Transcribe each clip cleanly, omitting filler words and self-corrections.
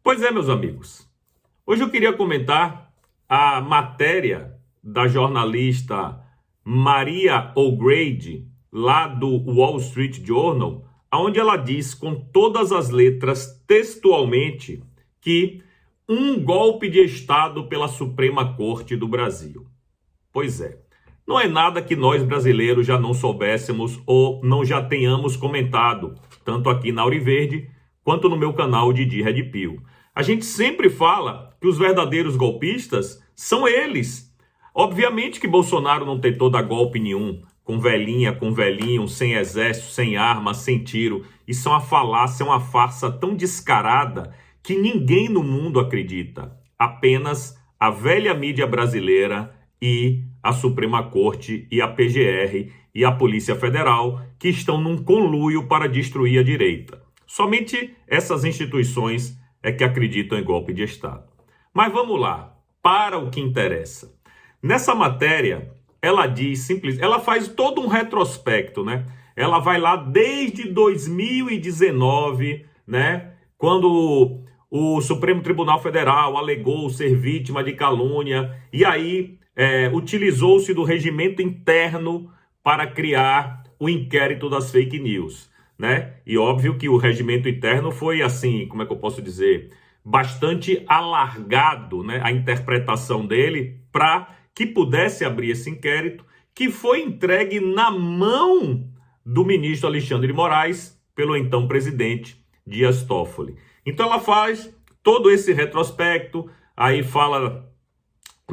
Pois é, meus amigos. Hoje eu queria comentar a matéria da jornalista Maria O'Grady, lá do Wall Street Journal, onde ela diz com todas as letras, textualmente, que um golpe de Estado pela Suprema Corte do Brasil. Pois é, não é nada que nós brasileiros já não soubéssemos ou não já tenhamos comentado, tanto aqui na Auriverde, quanto no meu canal Didi Red Pill. A gente sempre fala que os verdadeiros golpistas são eles. Obviamente que Bolsonaro não tentou dar golpe nenhum, com velhinha, com velhinho, sem exército, sem arma, sem tiro. Isso é uma falácia, é uma farsa tão descarada que ninguém no mundo acredita. Apenas a velha mídia brasileira e a Suprema Corte e a PGR e a Polícia Federal, que estão num conluio para destruir a direita. Somente essas instituições é que acreditam em golpe de Estado. Mas vamos lá, para o que interessa. Nessa matéria, ela diz ela faz todo um retrospecto, né? Ela vai lá desde 2019, né? Quando o Supremo Tribunal Federal alegou ser vítima de calúnia e aí utilizou-se do regimento interno para criar o inquérito das fake news, né? E óbvio que o regimento interno foi assim, como é que eu posso dizer, bastante alargado, né? A interpretação dele para que pudesse abrir esse inquérito, que foi entregue na mão do ministro Alexandre de Moraes pelo então presidente Dias Toffoli. Então ela faz todo esse retrospecto, aí fala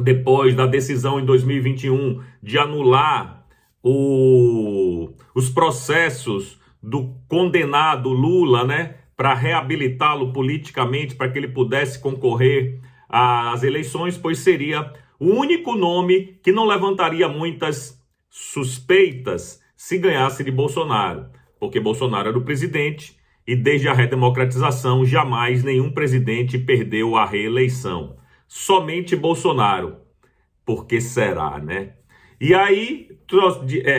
depois da decisão em 2021 de anular os processos do condenado Lula, né, para reabilitá-lo politicamente, para que ele pudesse concorrer às eleições, pois seria o único nome que não levantaria muitas suspeitas se ganhasse de Bolsonaro, porque Bolsonaro era o presidente e desde a redemocratização jamais nenhum presidente perdeu a reeleição. Somente Bolsonaro. Por que será, né? E aí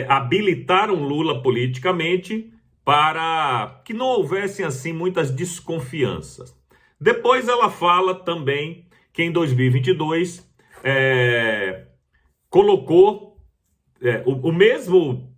habilitaram Lula politicamente para que não houvessem assim muitas desconfianças. Depois ela fala também que em 2022 colocou o mesmo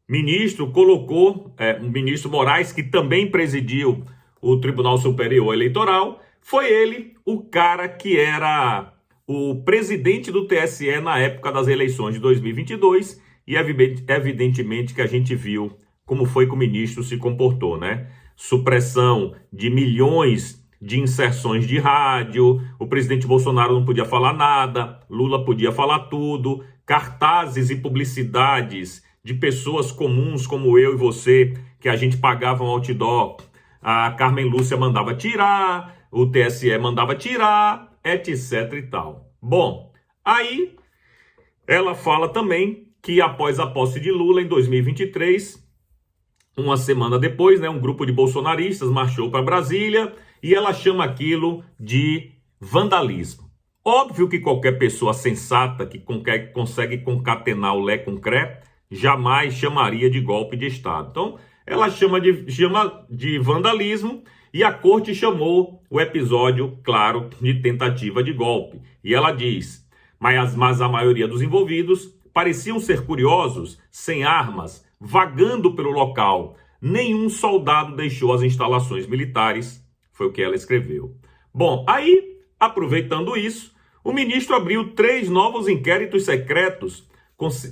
ministro colocou o ministro Moraes, que também presidiu o Tribunal Superior Eleitoral, foi ele o cara que era o presidente do TSE na época das eleições de 2022 e evidentemente que a gente viu como foi que o ministro se comportou, né? Supressão de milhões de inserções de rádio, o presidente Bolsonaro não podia falar nada, Lula podia falar tudo, cartazes e publicidades de pessoas comuns como eu e você, que a gente pagava um outdoor, a Carmen Lúcia mandava tirar, o TSE mandava tirar, etc e tal. Bom, aí ela fala também que após a posse de Lula em 2023, uma semana depois, né, um grupo de bolsonaristas marchou para Brasília e ela chama aquilo de vandalismo. Óbvio que qualquer pessoa sensata que consegue concatenar o Lé com Cré jamais chamaria de golpe de Estado. Então, ela chama de vandalismo e a corte chamou o episódio, claro, de tentativa de golpe. E ela diz, mas a maioria dos envolvidos pareciam ser curiosos, sem armas, vagando pelo local. Nenhum soldado deixou as instalações militares, foi o que ela escreveu. Bom, aí, aproveitando isso, o ministro abriu 3 novos inquéritos secretos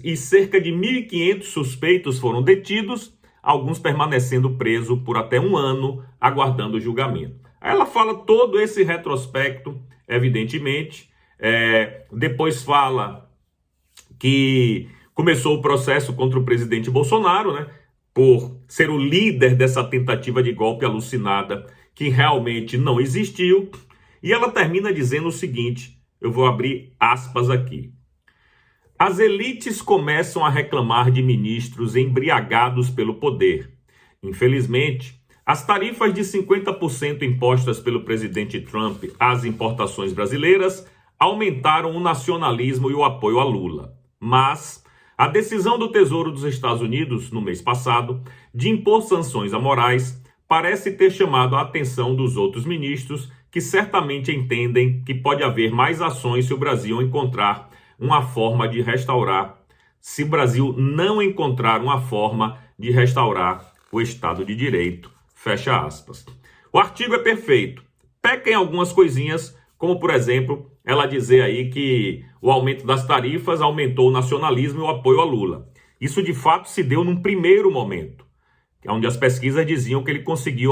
e cerca de 1.500 suspeitos foram detidos, alguns permanecendo presos por até 1 ano, aguardando o julgamento. Aí ela fala todo esse retrospecto, evidentemente, depois fala que começou o processo contra o presidente Bolsonaro, né, por ser o líder dessa tentativa de golpe alucinada, que realmente não existiu, e ela termina dizendo o seguinte, eu vou abrir aspas aqui. As elites começam a reclamar de ministros embriagados pelo poder. Infelizmente, as tarifas de 50% impostas pelo presidente Trump às importações brasileiras aumentaram o nacionalismo e o apoio a Lula. Mas a decisão do Tesouro dos Estados Unidos, no mês passado, de impor sanções amorais, parece ter chamado a atenção dos outros ministros que certamente entendem que pode haver mais ações se o Brasil encontrar uma forma de restaurar, se o Brasil não encontrar uma forma de restaurar o Estado de Direito, fecha aspas. O artigo é perfeito, peca em algumas coisinhas, como por exemplo, ela dizer aí que o aumento das tarifas aumentou o nacionalismo e o apoio a Lula. Isso de fato se deu num primeiro momento, onde as pesquisas diziam que ele conseguiu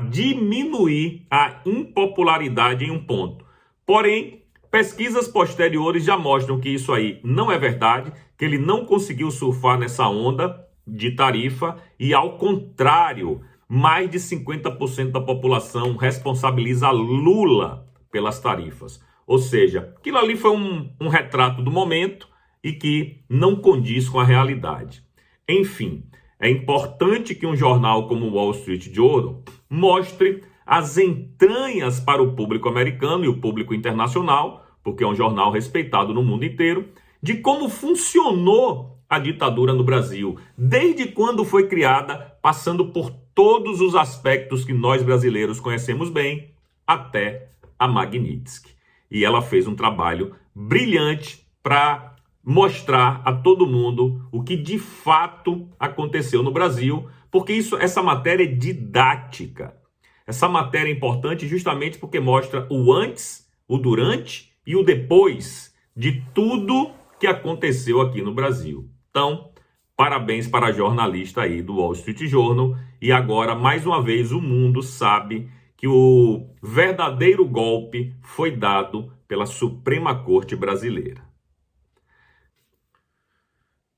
diminuir a impopularidade em um ponto. Porém, pesquisas posteriores já mostram que isso aí não é verdade, que ele não conseguiu surfar nessa onda de tarifa e, ao contrário, mais de 50% da população responsabiliza Lula pelas tarifas. Ou seja, aquilo ali foi um retrato do momento e que não condiz com a realidade. Enfim, é importante que um jornal como o Wall Street Journal mostre as entranhas para o público americano e o público internacional, porque é um jornal respeitado no mundo inteiro, de como funcionou a ditadura no Brasil, desde quando foi criada, passando por todos os aspectos que nós brasileiros conhecemos bem, até a Magnitsky. E ela fez um trabalho brilhante para mostrar a todo mundo o que de fato aconteceu no Brasil, porque essa matéria é didática. Essa matéria é importante justamente porque mostra o antes, o durante e o depois de tudo que aconteceu aqui no Brasil. Então, parabéns para a jornalista aí do Wall Street Journal. E agora, mais uma vez, o mundo sabe que o verdadeiro golpe foi dado pela Suprema Corte Brasileira.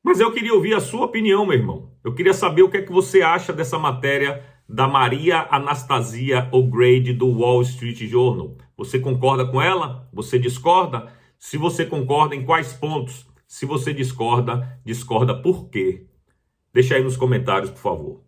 Mas eu queria ouvir a sua opinião, meu irmão. Eu queria saber o que é que você acha dessa matéria da Maria Anastasia O'Grady do Wall Street Journal. Você concorda com ela? Você discorda? Se você concorda, em quais pontos? Se você discorda, discorda por quê? Deixa aí nos comentários, por favor.